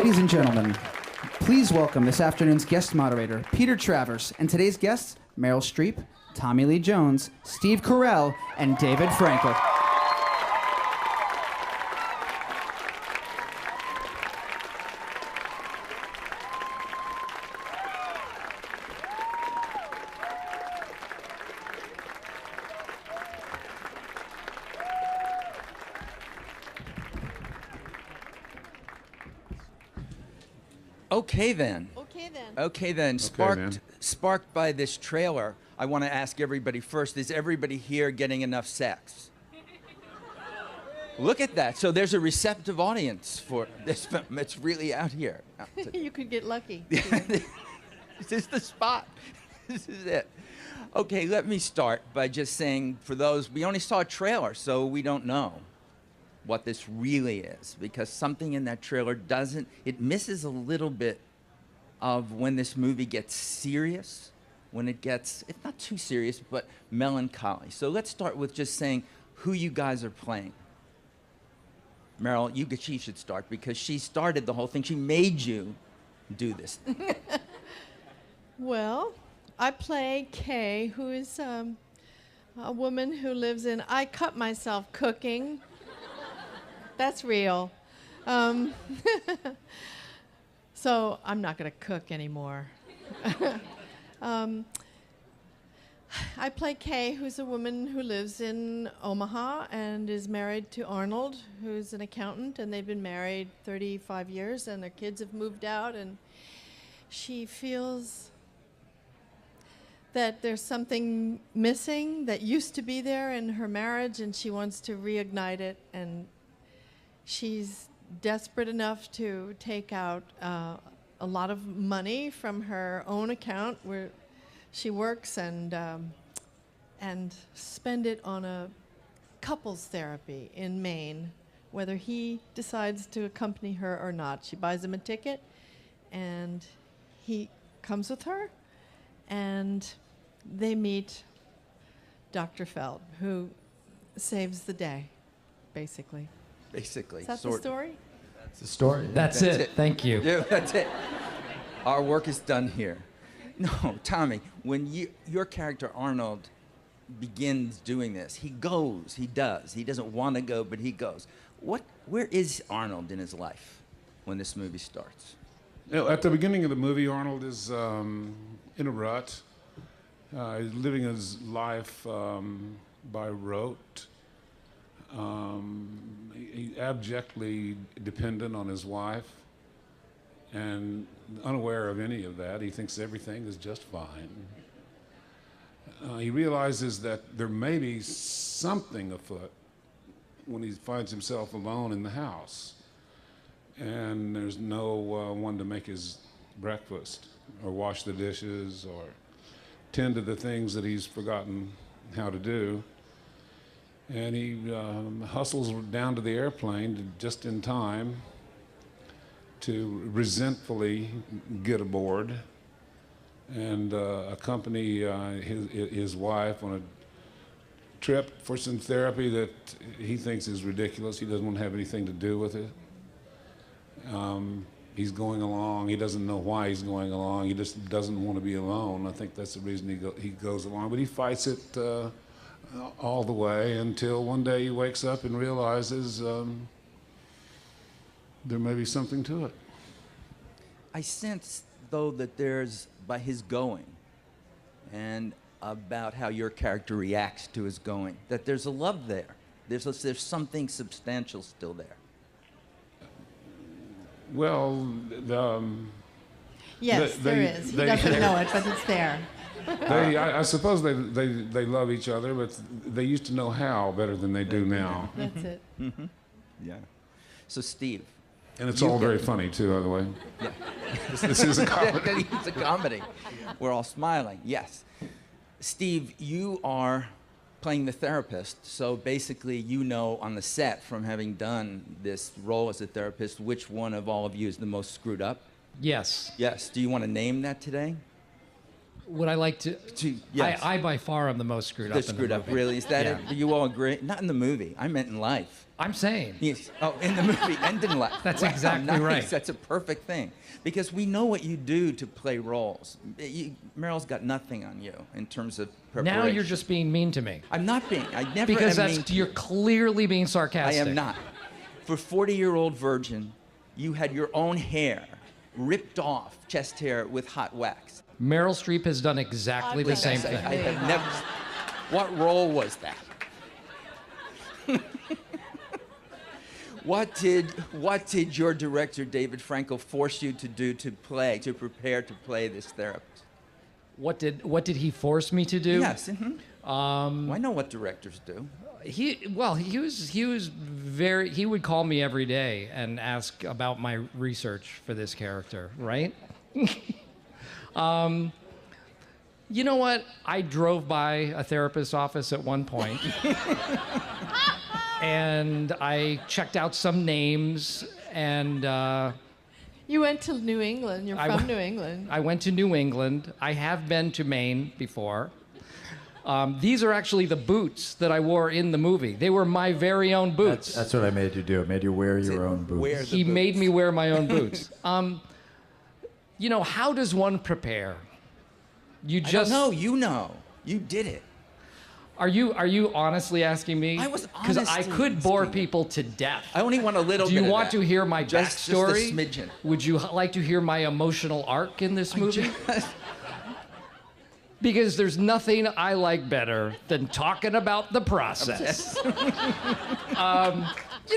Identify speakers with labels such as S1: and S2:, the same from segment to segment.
S1: Ladies and gentlemen, please welcome this afternoon's guest moderator, Peter Travers, and today's guests, Meryl Streep, Tommy Lee Jones, Steve Carell, and David Frankel.
S2: Okay then. Sparked by this trailer, I want to ask everybody first, is everybody here getting enough sex? Look at that. So there's a receptive audience for this film. It's really out here.
S3: You could get lucky.
S2: This is the spot. This is it. Okay, let me start by just saying, for those, we only saw a trailer, so we don't know what this really is, because something in that trailer it misses a little bit of when this movie gets serious, when it gets, it's not too serious, but melancholy. So let's start with just saying who you guys are playing. Meryl, she should start, because she started the whole thing. She made you do this.
S3: Well, I play Kay, who is a woman who lives in, I cut myself cooking. That's real. So I'm not going to cook anymore. I play Kay, who's a woman who lives in Omaha and is married to Arnold, who's an accountant, and they've been married 35 years, and their kids have moved out, and she feels that there's something missing that used to be there in her marriage, and she wants to reignite it, and she's desperate enough to take out a lot of money from her own account where she works and spend it on a couples therapy in Maine, whether he decides to accompany her or not. She buys him a ticket, and he comes with her, and they meet Dr. Feld, who saves the day, basically.
S2: Basically.
S3: Is that the story?
S4: That's the story.
S5: That's it. Thank you.
S2: Yeah, that's it. Our work is done here. No, Tommy, when your character Arnold begins doing this, he goes, he does. He doesn't want to go, but he goes. Where is Arnold in his life when this movie starts?
S6: At the beginning of the movie, Arnold is in a rut. He's living his life by rote. He's abjectly dependent on his wife and unaware of any of that. He thinks everything is just fine. He realizes that there may be something afoot when he finds himself alone in the house and there's no one to make his breakfast or wash the dishes or tend to the things that he's forgotten how to do. And he hustles down to the airplane just in time to resentfully get aboard and accompany his wife on a trip for some therapy that he thinks is ridiculous. He doesn't want to have anything to do with it. He's going along. He doesn't know why he's going along. He just doesn't want to be alone. I think that's the reason he goes along. But he fights it all the way until one day he wakes up and realizes there may be something to it.
S2: I sense, though, that there's, by his going, and about how your character reacts to his going, that there's a love there. There's something substantial still there.
S6: Well,
S3: yes, there is. He doesn't know it, but it's there.
S6: I suppose they love each other, but they used to know how better than they do now.
S3: That's it.
S2: Mm-hmm. Yeah. So, Steve.
S6: And it's all very funny, too, by the way.
S2: Yeah.
S6: This is a comedy.
S2: It's a comedy. We're all smiling, yes. Steve, you are playing the therapist, so basically you know on the set from having done this role as a therapist which one of all of you is the most screwed up?
S5: Yes.
S2: Yes. Do you want to name that today?
S4: Would I like to?
S2: Yes.
S4: I by far am the most screwed up.
S2: The screwed up, really? Is that
S4: Yeah.
S2: it? Do you all agree? Not in the movie. I meant in life.
S4: I'm saying.
S2: Yes. Oh, in the movie and in life.
S4: That's
S2: Wow,
S4: exactly
S2: nice.
S4: right.
S2: That's a perfect thing. Because we know what you do to play roles. Meryl's got nothing on you in terms of preparation.
S4: Now you're just being mean to me.
S2: I'm not being. I never
S4: Because
S2: am
S4: that's
S2: mean to
S4: you're
S2: you.
S4: clearly being
S2: I
S4: sarcastic.
S2: am not. For 40-year-old virgin, you had your own hair ripped off, chest hair with hot wax.
S4: Meryl Streep has done exactly the same
S2: I
S4: thing.
S2: have never. What role was that? What did your director David Frankel force you to do to prepare to play this therapist?
S4: What did he force me to do?
S2: Yes. Mm-hmm. I know what directors do.
S4: He would call me every day and ask about my research for this character, right? You know what? I drove by a therapist's office at one point. And I checked out some names, and
S3: You went to New England. You're from New England.
S4: I went to New England. I have been to Maine before. These are actually the boots that I wore in the movie. They were my very own boots.
S5: That's what I made you do. I made you wear your own boots.
S4: He made me wear my own boots. You know, how does one prepare? You just
S2: No, you know. You did it.
S4: Are you honestly asking me?
S2: I was
S4: because I
S2: honestly
S4: could bore
S2: asking you.
S4: people to death.
S2: I only want a little
S4: Do
S2: bit
S4: you
S2: of
S4: want
S2: that.
S4: to hear my
S2: Just
S4: backstory?
S2: a smidgen.
S4: Would you like to hear my emotional arc in this movie? Because there's nothing I like better than talking about the process. You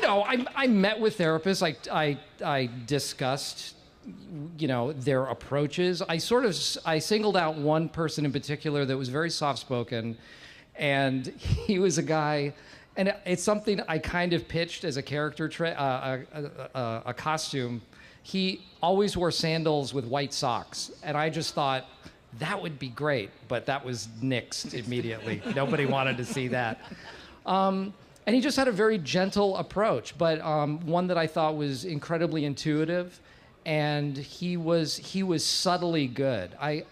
S4: know, I met with therapists. I discussed, you know, their approaches. I singled out one person in particular that was very soft-spoken, and he was a guy, and it's something I kind of pitched as a character, a costume. He always wore sandals with white socks, and I just thought, that would be great, but that was nixed immediately. Nobody wanted to see that. And he just had a very gentle approach, but one that I thought was incredibly intuitive, and he was subtly good. I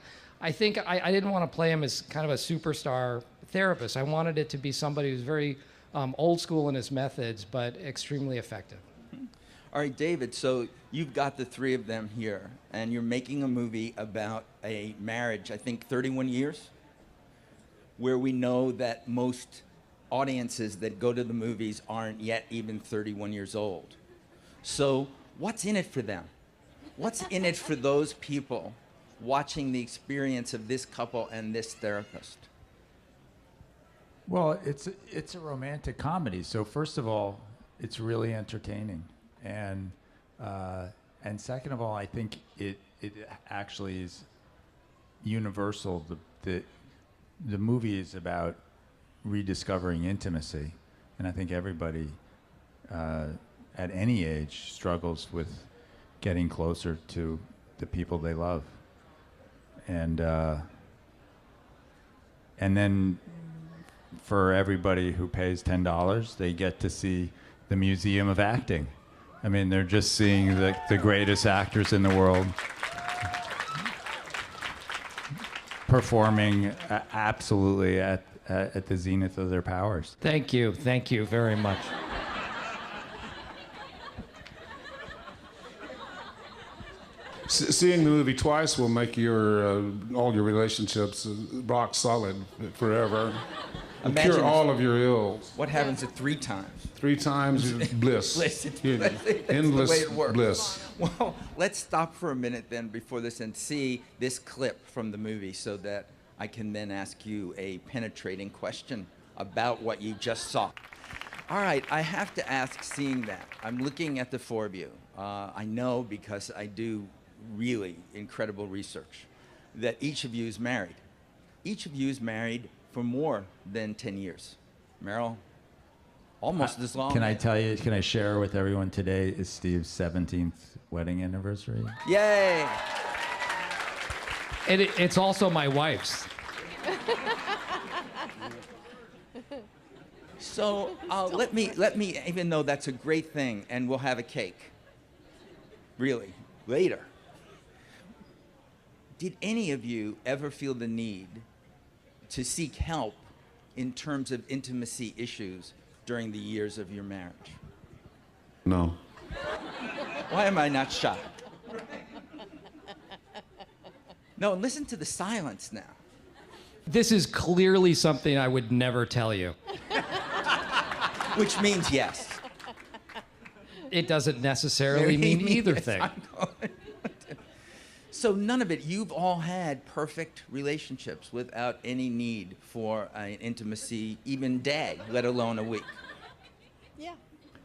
S4: think I didn't want to play him as kind of a superstar therapist. I wanted it to be somebody who's very old school in his methods, but extremely effective.
S2: All right, David, so you've got the three of them here, and you're making a movie about a marriage, I think 31 years, where we know that most audiences that go to the movies aren't yet even 31 years old. So what's in it for them? What's in it for those people watching the experience of this couple and this therapist?
S5: Well, it's a romantic comedy. So first of all, it's really entertaining, and second of all, I think it actually is universal. The movie is about rediscovering intimacy, and I think everybody at any age struggles with getting closer to the people they love, and then for everybody who pays $10, they get to see the Museum of Acting. I mean, they're just seeing the greatest actors in the world performing absolutely at the zenith of their powers.
S4: Thank you very much.
S6: Seeing the movie twice will make your all your relationships rock solid forever.
S2: Imagine
S6: Cure all of your ills.
S2: What happens at 3 times?
S6: 3 times is bliss.
S2: That's
S6: Endless
S2: the way it works.
S6: bliss.
S2: Well, let's stop for a minute then before this and see this clip from the movie so that I can then ask you a penetrating question about what you just saw. All right, I have to ask, seeing that, I'm looking at the 4 of you. I know because I do really incredible research that each of you is married. Each of you is married for more than 10 years. Meryl, almost as long.
S5: Can I share with everyone today is Steve's 17th wedding anniversary?
S2: Yay!
S4: It's also my wife's.
S2: So let me, even though that's a great thing, and we'll have a cake, really, later. did any of you ever feel the need to seek help in terms of intimacy issues during the years of your marriage?
S6: No.
S2: Why am I not shocked? No, listen to the silence now.
S4: This is clearly something I would never tell you.
S2: Which means yes.
S4: It doesn't necessarily mean either
S2: Yes,
S4: thing.
S2: I know. So none of it, you've all had perfect relationships without any need for an intimacy, even day, let alone a week.
S3: Yeah.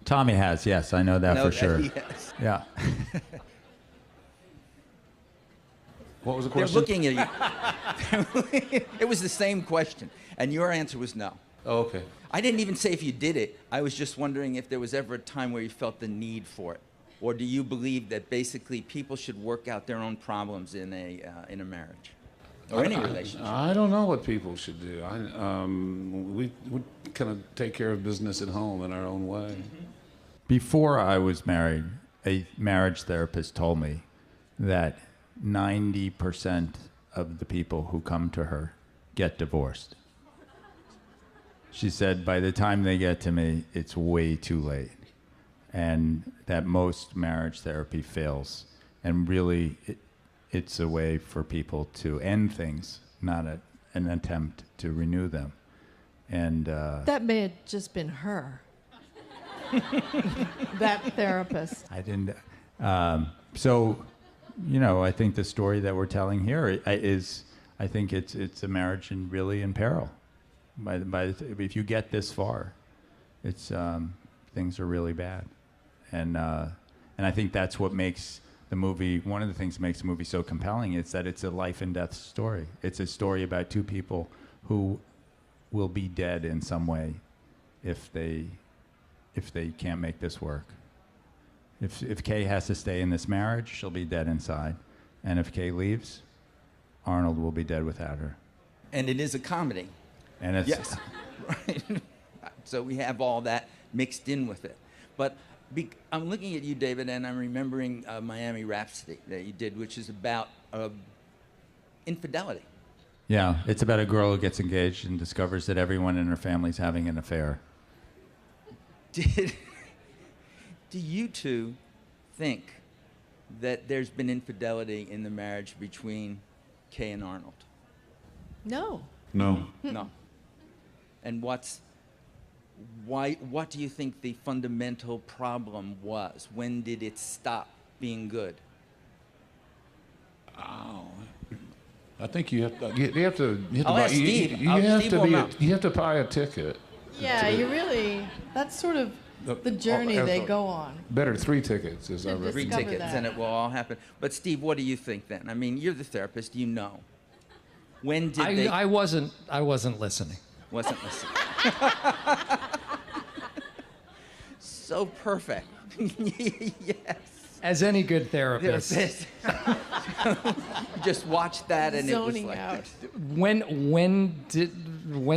S5: Tommy has, yes, I know that
S2: Know
S5: for sure.
S2: Yes.
S5: Yeah.
S6: What was the
S2: They're
S6: question?
S2: looking at you. It was the same question, and your answer was no.
S6: Oh, okay.
S2: I didn't even say if you did it. I was just wondering if there was ever a time where you felt the need for it. Or do you believe that basically people should work out their own problems in a marriage? Or any relationship?
S6: I don't know what people should do. We kind of take care of business at home in our own way.
S5: Before I was married, a marriage therapist told me that 90% of the people who come to her get divorced. She said by the time they get to me, it's way too late. And that most marriage therapy fails. And really, it's a way for people to end things, not an attempt to renew them. And
S3: That may have just been her. That therapist.
S5: I didn't. So, I think the story that we're telling here is, I think it's a marriage really in peril. If you get this far, it's things are really bad, and I think that's what makes the movie. One of the things that makes the movie so compelling is that it's a life and death story. It's a story about two people who will be dead in some way if they can't make this work. If Kay has to stay in this marriage, she'll be dead inside, and if Kay leaves, Arnold will be dead without her.
S2: And it is a comedy.
S5: And it's
S2: Yes. Right. So we have all that mixed in with it. But I'm looking at you, David, and I'm remembering Miami Rhapsody that you did, which is about infidelity.
S5: Yeah, it's about a girl who gets engaged and discovers that everyone in her family's having an affair.
S2: Do you two think that there's been infidelity in the marriage between Kay and Arnold?
S3: No.
S6: No.
S2: No. And what do you think the fundamental problem was? When did it stop being good?
S6: Oh. I think you have to
S2: I'll ask Steve.
S6: You have to buy a ticket.
S3: Yeah, you really, that's sort of the journey they go on.
S6: Better 3 tickets, as I
S3: To
S6: read.
S2: 3
S3: discover
S2: tickets,
S3: that.
S2: and it will all happen. But Steve, what do you think then? I mean, you're the therapist. You know. When did they?
S4: I wasn't listening.
S2: Wasn't listening. So perfect. Yes.
S4: As any good therapist.
S2: Just watched that and
S3: Zoning
S2: it was like
S3: out.
S4: When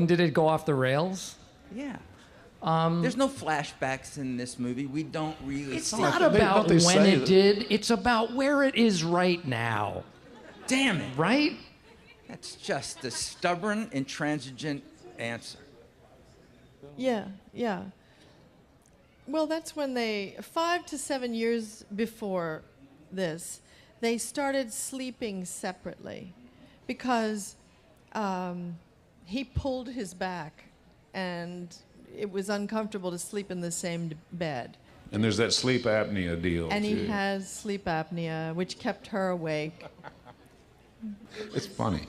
S4: did it go off the rails?
S2: Yeah. There's no flashbacks in this movie. We don't really
S4: It's
S2: see
S4: not
S6: Don't
S4: about
S6: they
S4: when
S6: say
S4: it
S6: that-
S4: did. It's about where it is right now.
S2: Damn it.
S4: Right?
S2: That's just a stubborn, intransigent answer.
S3: Yeah, yeah. Well, that's when 5 to 7 years before this, they started sleeping separately because he pulled his back and it was uncomfortable to sleep in the same bed.
S6: And there's that sleep apnea deal.
S3: And he
S6: too.
S3: has sleep apnea, which kept her awake.
S6: It's funny.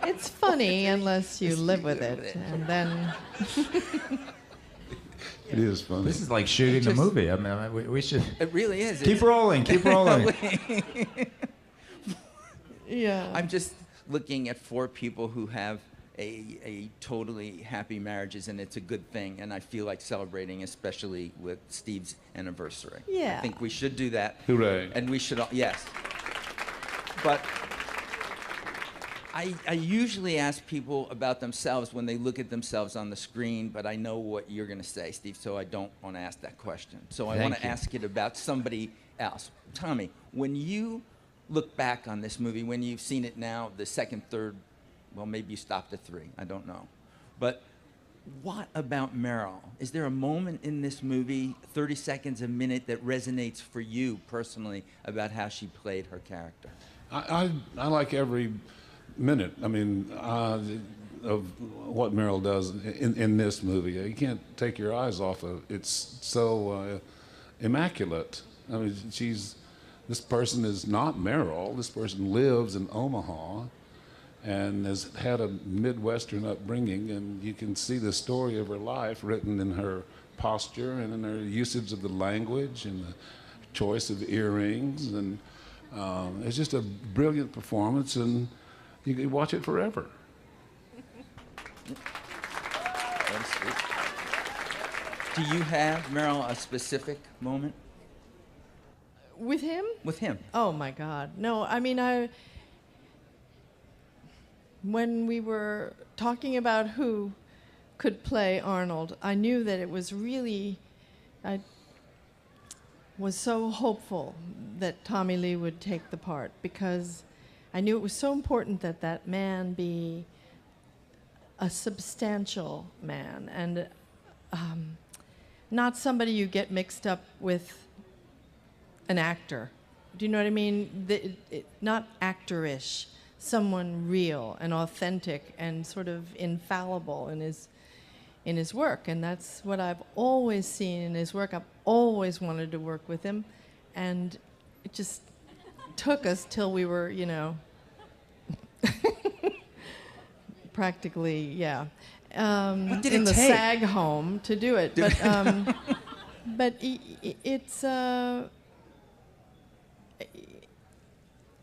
S3: It's funny unless you live with it. And then,
S6: It is funny.
S5: This is like shooting the movie. I mean, we should
S2: It really is.
S5: keep rolling, keep rolling.
S3: yeah.
S2: I'm just looking at 4 people who have a totally happy marriages, and it's a good thing. And I feel like celebrating, especially with Steve's anniversary.
S3: Yeah.
S2: I think we should do that.
S6: Hooray.
S2: And we should, yes. But I usually ask people about themselves when they look at themselves on the screen, but I know what you're going to say, Steve, so I don't want to ask that question. So I want to
S4: Thank you.
S2: ask it about somebody else. Tommy, when you look back on this movie when you've seen it now, the second, third, well, maybe you stopped at 3, I don't know. But what about Meryl? Is there a moment in this movie, 30 seconds, a minute, that resonates for you personally about how she played her character?
S6: I like every minute, I mean, of what Meryl does in this movie. You can't take your eyes off of it. It's so immaculate. I mean, this person is not Meryl. This person lives in Omaha and has had a Midwestern upbringing, and you can see the story of her life written in her posture and in her usage of the language and the choice of earrings, and it's just a brilliant performance, and you can watch it forever.
S2: That's sweet. Do you have, Meryl, a specific moment?
S3: With him?
S2: With him.
S3: Oh my God. No, I mean, when we were talking about who could play Arnold, I knew that it was really, I was so hopeful that Tommy Lee would take the part, because I knew it was so important that that man be a substantial man and not somebody you get mixed up with an actor. Do you know what I mean? Not actor-ish. Someone real and authentic and sort of infallible in his work, and that's what I've always seen in his work. I've always wanted to work with him, and it just took us till we were, you know, practically, yeah,
S2: What did
S3: in
S2: it
S3: the
S2: take?
S3: SAG home to do it. But it's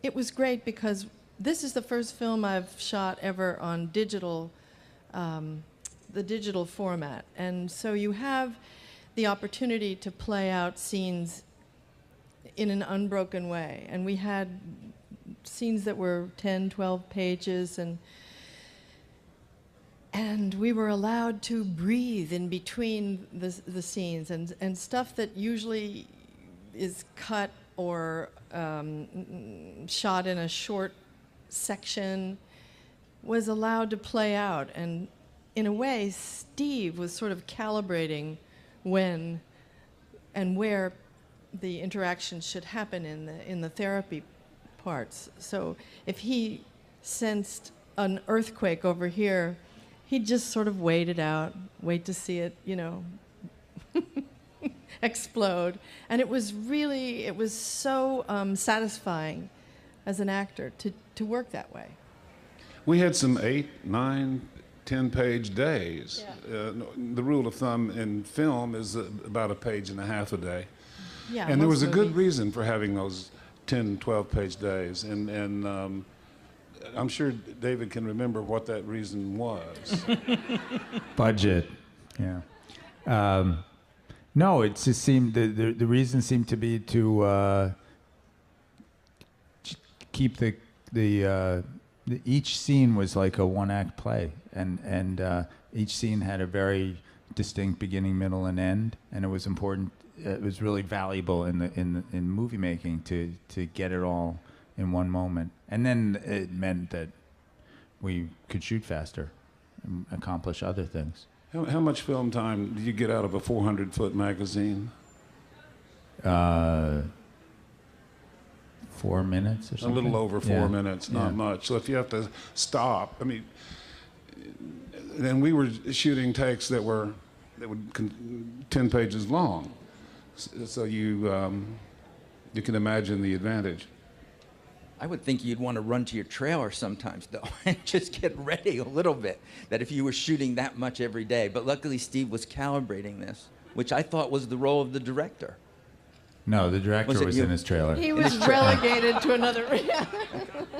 S3: it was great because this is the first film I've shot ever on digital, the digital format. And so you have the opportunity to play out scenes in an unbroken way. And we had scenes that were 10, 12 pages, and we were allowed to breathe in between the scenes, and stuff that usually is cut or shot in a short section was allowed to play out. And in a way, Steve was sort of calibrating when and where the interaction should happen in the therapy parts. So if he sensed an earthquake over here, he'd just sort of wait it out, wait to see it, you know, explode. And it was so satisfying as an actor to work that way.
S6: We had some 8, 9, 10-page days.
S3: Yeah.
S6: The rule of thumb in film is about a page and a half a day.
S3: Yeah,
S6: And there was
S3: most
S6: a good
S3: movies.
S6: reason for having those 10, 12-page days. And I'm sure David can remember what that reason was.
S5: Budget. Yeah. No, it just seemed the reason seemed to be to keep the each scene was like a one-act play, and each scene had a very distinct beginning, middle, and end, and it was important. It was really valuable in movie making to get it all in one moment, and then it meant that we could shoot faster and accomplish other things.
S6: How much film time do you get out of a 400-foot magazine?
S5: 4 minutes or
S6: A
S5: something?
S6: little over 4
S5: Yeah.
S6: minutes, not
S5: Yeah.
S6: much. So if you have to stop, I mean, then we were shooting takes that would 10 pages long. So you can imagine the advantage.
S2: I would think you'd want to run to your trailer sometimes, though, and just get ready a little bit, that if you were shooting that much every day. But luckily, Steve was calibrating this, which I thought was the role of the director.
S5: No, the director
S2: Was it
S5: was
S2: you?
S5: in his trailer.
S3: He was relegated to another.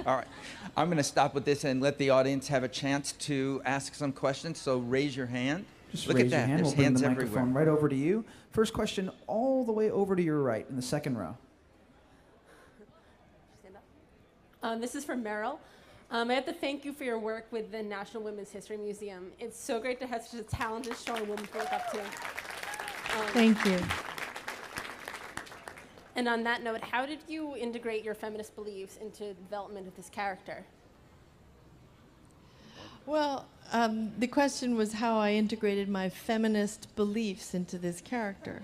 S2: All right. I'm going to stop with this and let the audience have a chance to ask some questions. So raise your hand.
S1: Just
S2: Look
S1: raise
S2: at that.
S1: your hand.
S2: There's
S1: We'll bring
S2: hands
S1: the
S2: everywhere.
S1: microphone right over to you. First question all the way over to your right in the second row.
S7: This is from Meryl. I have to thank you for your work with the National Women's History Museum. It's so great to have such a talented, strong woman to look up to.
S3: Thank you.
S7: And on that note, how did you integrate your feminist beliefs into the development of this character?
S3: Well, the question was how I integrated my feminist beliefs into this character.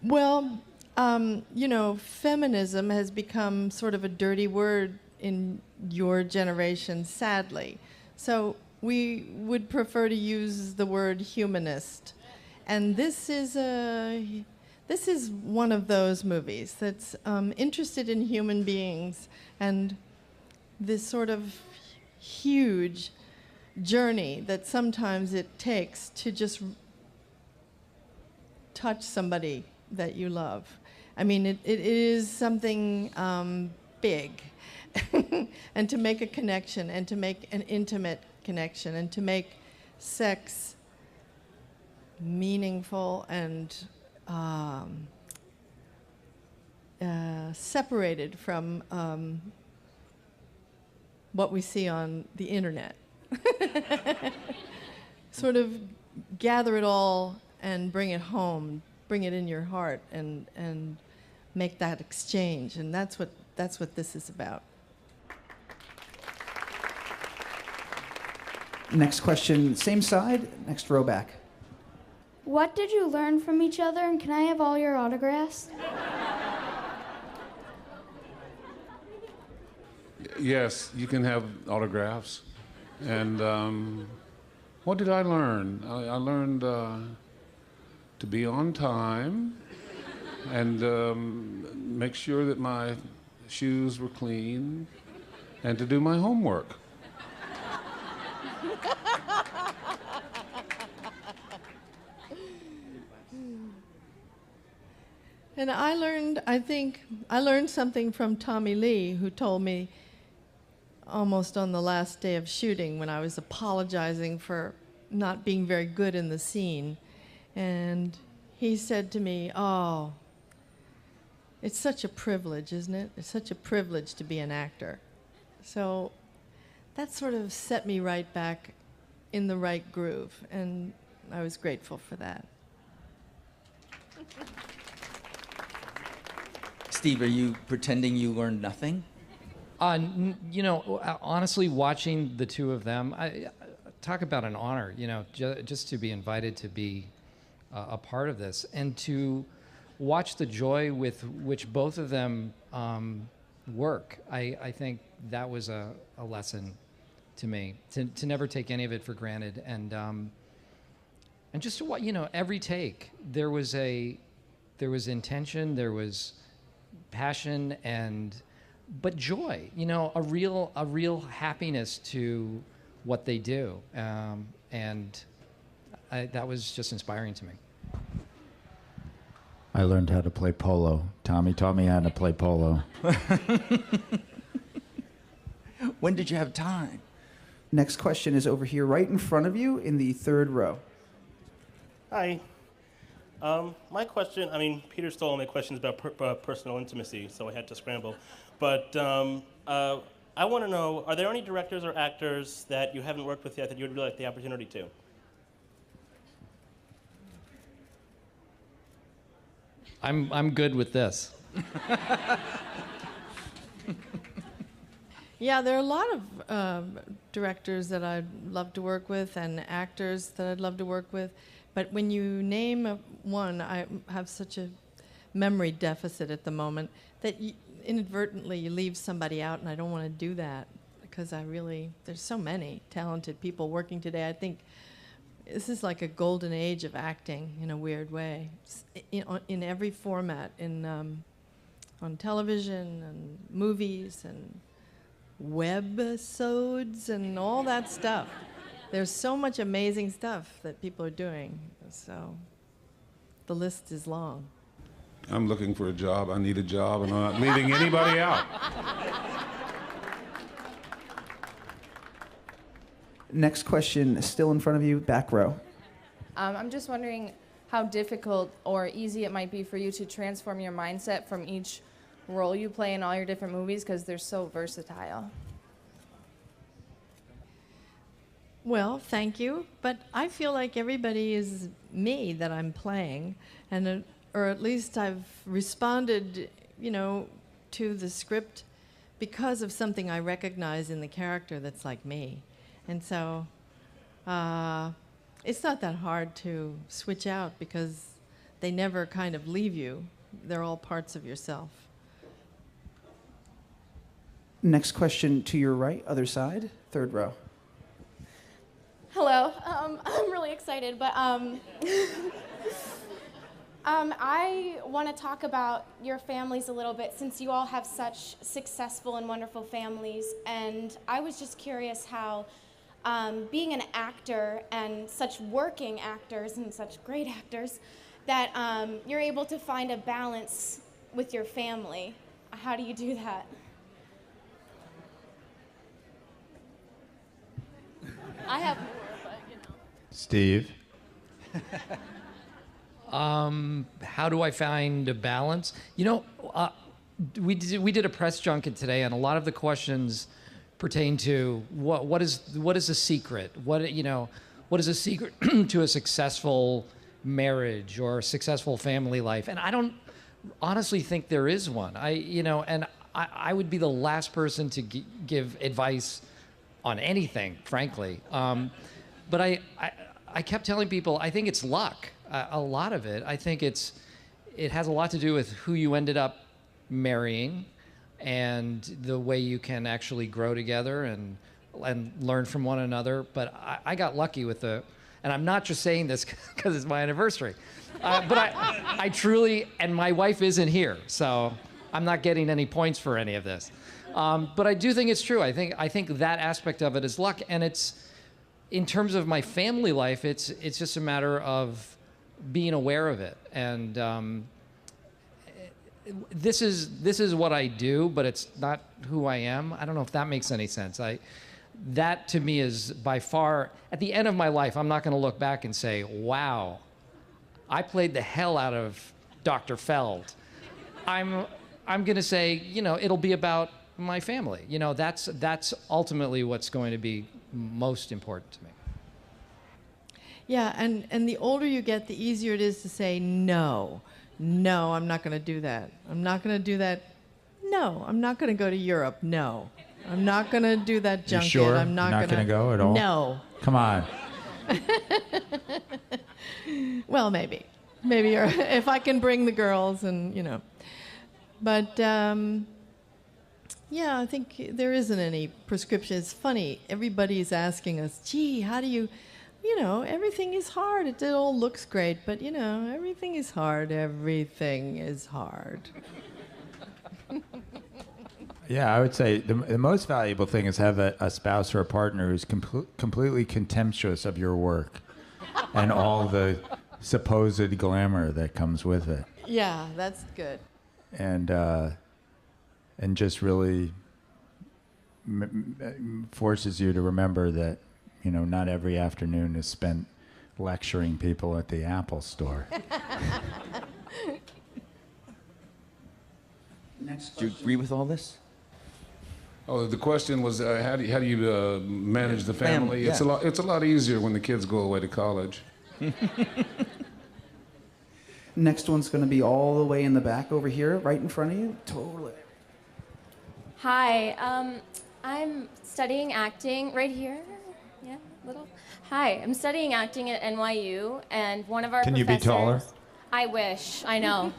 S3: Well, you know, feminism has become sort of a dirty word in your generation, sadly. So we would prefer to use the word humanist. And this is one of those movies that's interested in human beings and this sort of huge journey that sometimes it takes to just touch somebody that you love. I mean, it is something big. And to make a connection and to make an intimate connection and to make sex meaningful and separated from what we see on the internet. Sort of gather it all and bring it home, bring it in your heart, and make that exchange. And that's what this is about.
S1: Next question, same side, next row back.
S8: What did you learn from each other, and can I have all your autographs?
S6: Yes, you can have autographs. And what did I learn? I learned to be on time and make sure that my shoes were clean and to do my homework.
S3: And I learned something from Tommy Lee, who told me almost on the last day of shooting when I was apologizing for not being very good in the scene. And he said to me, "Oh, it's such a privilege, isn't it? It's such a privilege to be an actor." So that sort of set me right back in the right groove, and I was grateful for that.
S2: Steve, are you pretending you learned nothing?
S4: You know, honestly, watching the two of them, I talk about an honor, you know, just to be invited to be a part of this and to watch the joy with which both of them work. I think that was a lesson to me, to never take any of it for granted. And just to watch, you know, every take, there was intention, there was passion, but joy, you know, a real happiness to what they do, and that was just inspiring to me.
S5: I learned how to play polo. Tommy taught me how to play polo.
S2: When did you have time?
S1: Next question is over here, right in front of you in the third row.
S9: Hi. My question, I mean, Peter stole all my questions about personal intimacy, so I had to scramble. But I want to know, are there any directors or actors that you haven't worked with yet that you would really like the opportunity to?
S4: I'm good with this.
S3: Yeah, there are a lot of directors that I'd love to work with and actors that I'd love to work with. But when you name one, I have such a memory deficit at the moment that inadvertently you leave somebody out, and I don't want to do that because there's so many talented people working today. I think this is like a golden age of acting in a weird way, in every format, on television and movies and webisodes and all that stuff. There's so much amazing stuff that people are doing, so the list is long.
S6: I'm looking for a job. I need a job, and I'm not leaving anybody out.
S1: Next question, still in front of you, back row.
S10: I'm just wondering how difficult or easy it might be for you to transform your mindset from each role you play in all your different movies, because they're so versatile.
S3: Well, thank you, but I feel like everybody is me that I'm playing, and or at least I've responded, to the script because of something I recognize in the character that's like me, and so it's not that hard to switch out because they never kind of leave you. They're all parts of yourself.
S1: Next question to your right, other side, third row.
S8: Hello. I'm really excited, but I want to talk about your families a little bit since you all have such successful and wonderful families. And I was just curious how being an actor and such working actors and such great actors that you're able to find a balance with your family. How do you do that? I have more, but
S5: Steve?
S4: How do I find a balance? We did a press junket today, and a lot of the questions pertain to what is a secret? What is a secret to a successful marriage or a successful family life? And I don't honestly think there is one. I would be the last person to give advice on anything, frankly. But I kept telling people, I think it's luck. A lot of it. I think it has a lot to do with who you ended up marrying and the way you can actually grow together and learn from one another. But I got lucky with and I'm not just saying this because it's my anniversary, but I truly, and my wife isn't here, so I'm not getting any points for any of this. But I do think it's true. I think that aspect of it is luck, and it's, in terms of my family life, it's just a matter of being aware of it. And this is what I do, but it's not who I am. I don't know if that makes any sense. That to me is by far, at the end of my life, I'm not going to look back and say, wow, I played the hell out of Dr. Feld. I'm going to say, it'll be about my family. That's ultimately what's going to be most important to me.
S3: Yeah, and the older you get, the easier it is to say no. No, I'm not going to do that. I'm not going to do that. No, I'm not going to go to Europe. No. I'm not going to do that junket.
S5: You sure?
S3: I'm not
S5: going to go at all?
S3: No.
S5: Come on.
S3: Well, maybe. Maybe if I can bring the girls and, But, yeah, I think there isn't any prescription. It's funny. Everybody's asking us, gee, how do you, everything is hard. It all looks great, but, everything is hard. Everything is hard.
S5: Yeah, I would say the most valuable thing is have a spouse or a partner who's completely contemptuous of your work and all the supposed glamour that comes with it.
S3: Yeah, that's good.
S5: And just really forces you to remember that, not every afternoon is spent lecturing people at the Apple store.
S1: Next
S2: Do you agree with all this?
S6: Oh, the question was, how do you manage the family?
S2: Yeah.
S6: It's a lot easier when the kids go away to college.
S1: Next one's going to be all the way in the back over here, right in front of you. Totally.
S11: Hi, I'm studying acting right here. Yeah, little. Hi, I'm studying acting at NYU, and one of our
S5: Can you be taller?
S11: I wish, I know.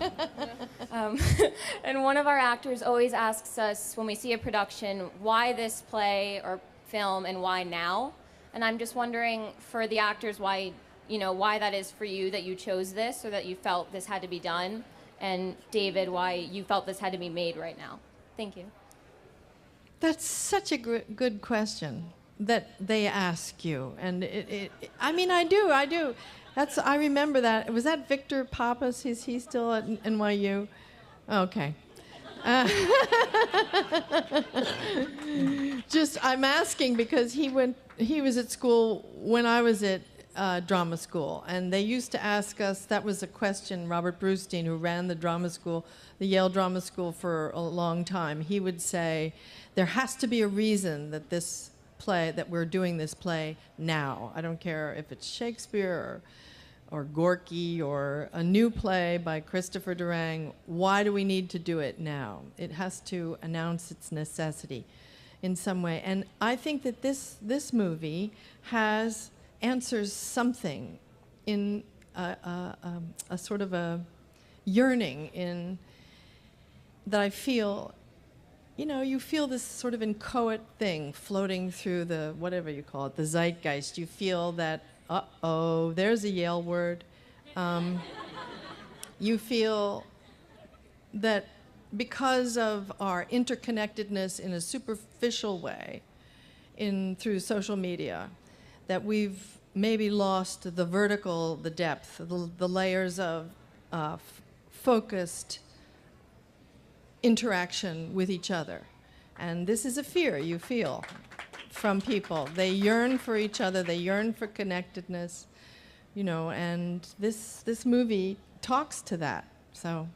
S11: And one of our actors always asks us when we see a production, why this play or film and why now? And I'm just wondering for the actors why that is for you, that you chose this or that you felt this had to be done. And David, why you felt this had to be made right now. Thank you.
S3: That's such a good question that they ask you. And I do. I remember that. Was that Victor Pappas? Is he still at NYU? Okay. I'm asking because he was at school when I was at drama school, and they used to ask us, that was a question, Robert Brustein, who ran the drama school, the Yale Drama School for a long time, he would say, there has to be a reason that this play, that we're doing this play now. I don't care if it's Shakespeare or Gorky or a new play by Christopher Durang. Why do we need to do it now? It has to announce its necessity in some way. And I think that this movie answers something in a sort of a yearning in that I feel. You know, you feel this sort of inchoate thing floating through the, whatever you call it, the zeitgeist. You feel that, uh-oh, there's a Yale word. You feel that because of our interconnectedness in a superficial way through social media, that we've maybe lost the vertical, the depth, the layers of focused interaction with each other. And this is a fear you feel from people. They yearn for each other, they yearn for connectedness, you know, and this movie talks to that. So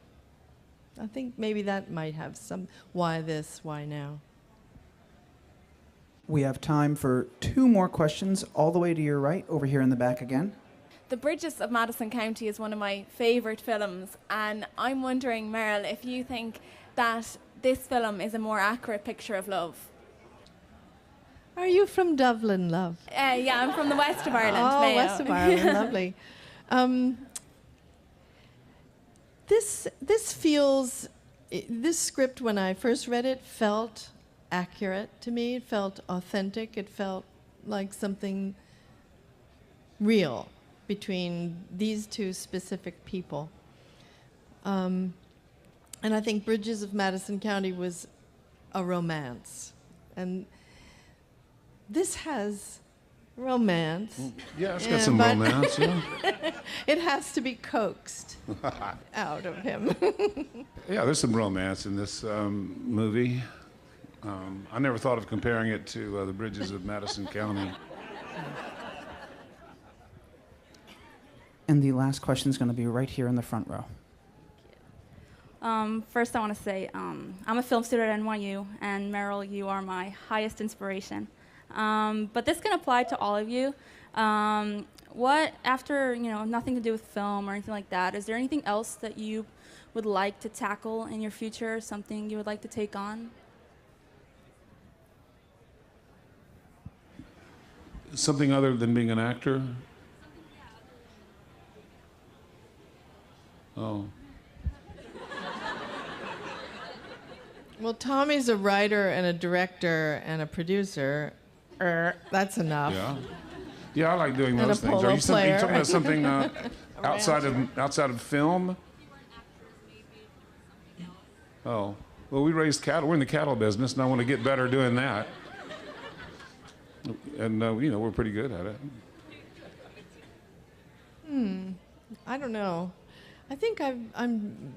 S3: I think maybe that might have some why this, why now.
S1: We have time for 2 more questions, all the way to your right, over here in the back again.
S12: The Bridges of Madison County is one of my favourite films, and I'm wondering, Meryl, if you think that this film is a more accurate picture of love.
S3: Are you from Dublin, love?
S12: Yeah, I'm from the west of Ireland.
S3: Oh,
S12: Mayo.
S3: west of Ireland, lovely. This feels, this script, when I first read it, felt accurate to me. It felt authentic. It felt like something real between these 2 specific people. And I think Bridges of Madison County was a romance. And this has romance.
S6: Yeah, it's got some romance, yeah.
S3: It has to be coaxed out of him.
S6: Yeah, there's some romance in this movie. I never thought of comparing it to The Bridges of Madison County.
S1: And the last question is going to be right here in the front row.
S13: First, I want to say I'm a film student at NYU, and Meryl, you are my highest inspiration. But this can apply to all of you. What, after nothing to do with film or anything like that, is there anything else that you would like to tackle in your future? Something you would like to take on?
S6: Something other than being an actor? Oh.
S3: Well, Tommy's a writer and a director and a producer. That's enough.
S6: Yeah. Yeah, I like doing
S3: And
S6: those
S3: a
S6: things.
S3: polo
S6: Are you talking about something
S3: player.
S6: outside of film? Oh. Well, we raised cattle. We're in the cattle business, and I want to get better doing that. And, we're pretty good at it.
S3: I don't know. I think I'm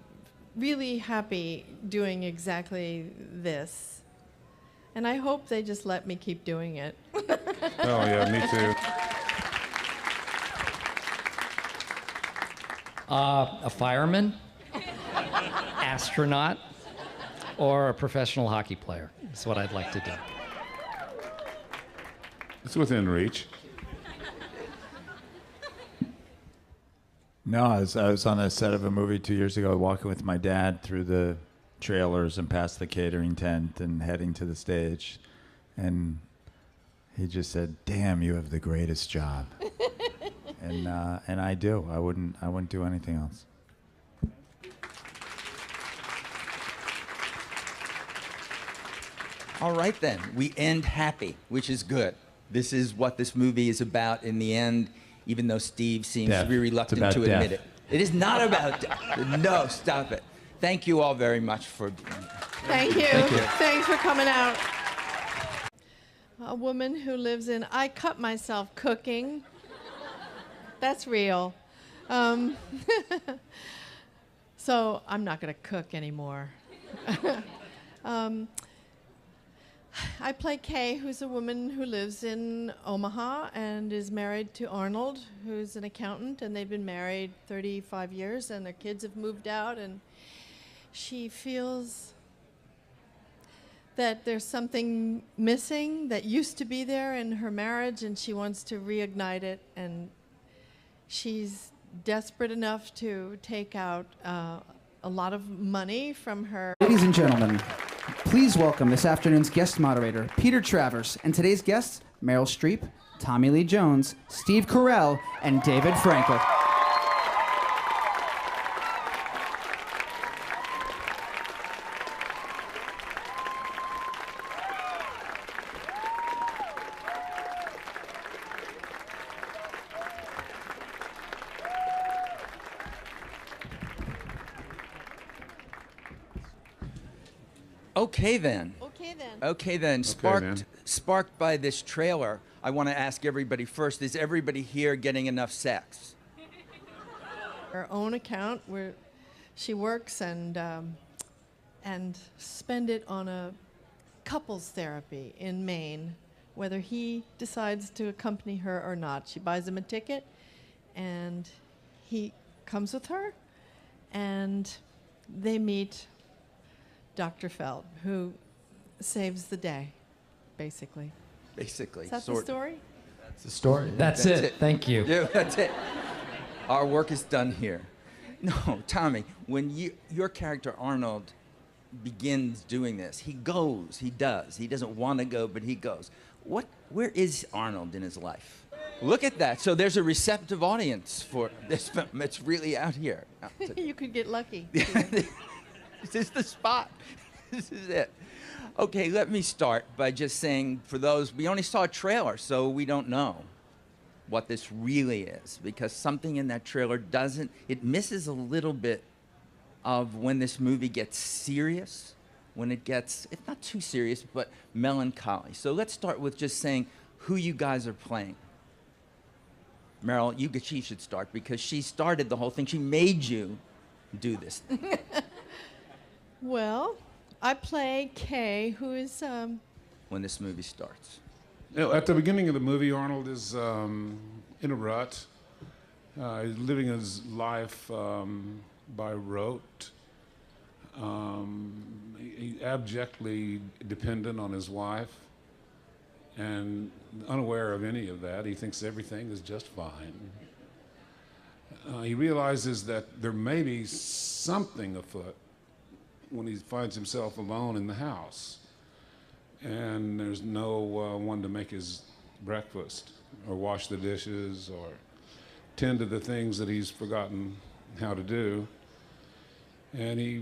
S3: really happy doing exactly this. And I hope they just let me keep doing it.
S6: Oh, yeah, me too.
S4: A fireman, astronaut, or a professional hockey player. That's what I'd like to do.
S6: It's within reach.
S5: No, I was on a set of a movie 2 years ago, walking with my dad through the trailers and past the catering tent and heading to the stage. And he just said, "Damn, you have the greatest job." and I do. I wouldn't do anything else.
S2: All right, then. We end happy, which is good. This is what this movie is about in the end, even though Steve seems
S5: Death.
S2: to be reluctant to admit it. It is not about death. No, stop it. Thank you all very much for being here.
S3: Thank you.
S2: Thank you.
S3: Thanks for coming out. A woman who lives in, I cut myself cooking. That's real. So I'm not going to cook anymore. I play Kay, who's a woman who lives in Omaha and is married to Arnold, who's an accountant, and they've been married 35 years, and their kids have moved out, and she feels that there's something missing that used to be there in her marriage, and she wants to reignite it, and she's desperate enough to take out a lot of money from her.
S1: Ladies and gentlemen, please welcome this afternoon's guest moderator, Peter Travers, and today's guests, Meryl Streep, Tommy Lee Jones, Steve Carell, and David Frankel.
S2: Okay then.
S3: Okay then.
S2: Okay then. Sparked by this trailer, I want to ask everybody first, is everybody here getting enough sex?
S3: Her own account where she works and spend it on a couples therapy in Maine, whether he decides to accompany her or not. She buys him a ticket and he comes with her and they meet Dr. Feld, who saves the day, basically.
S2: Basically.
S3: Is that the story?
S5: That's the story.
S4: That's it. Thank you.
S2: Yeah, that's it. Our work is done here. No, Tommy, when your character Arnold begins doing this, he goes, he does. He doesn't want to go, but he goes. Where is Arnold in his life? Look at that. So there's a receptive audience for this film. It's really out here.
S3: You could get lucky.
S2: This is the spot. This is it. Okay, let me start by just saying, for those, we only saw a trailer, so we don't know what this really is, because something in that trailer it misses a little bit of when this movie gets serious, when it gets, it's not too serious, but melancholy. So let's start with just saying who you guys are playing. Meryl, she should start, because she started the whole thing. She made you do this thing.
S3: Well, I play Kay, who is...
S2: when this movie starts.
S6: At the beginning of the movie, Arnold is in a rut. He's living his life by rote. He's abjectly dependent on his wife and unaware of any of that. He thinks everything is just fine. He realizes that there may be something afoot when he finds himself alone in the house and there's no one to make his breakfast or wash the dishes or tend to the things that he's forgotten how to do. And he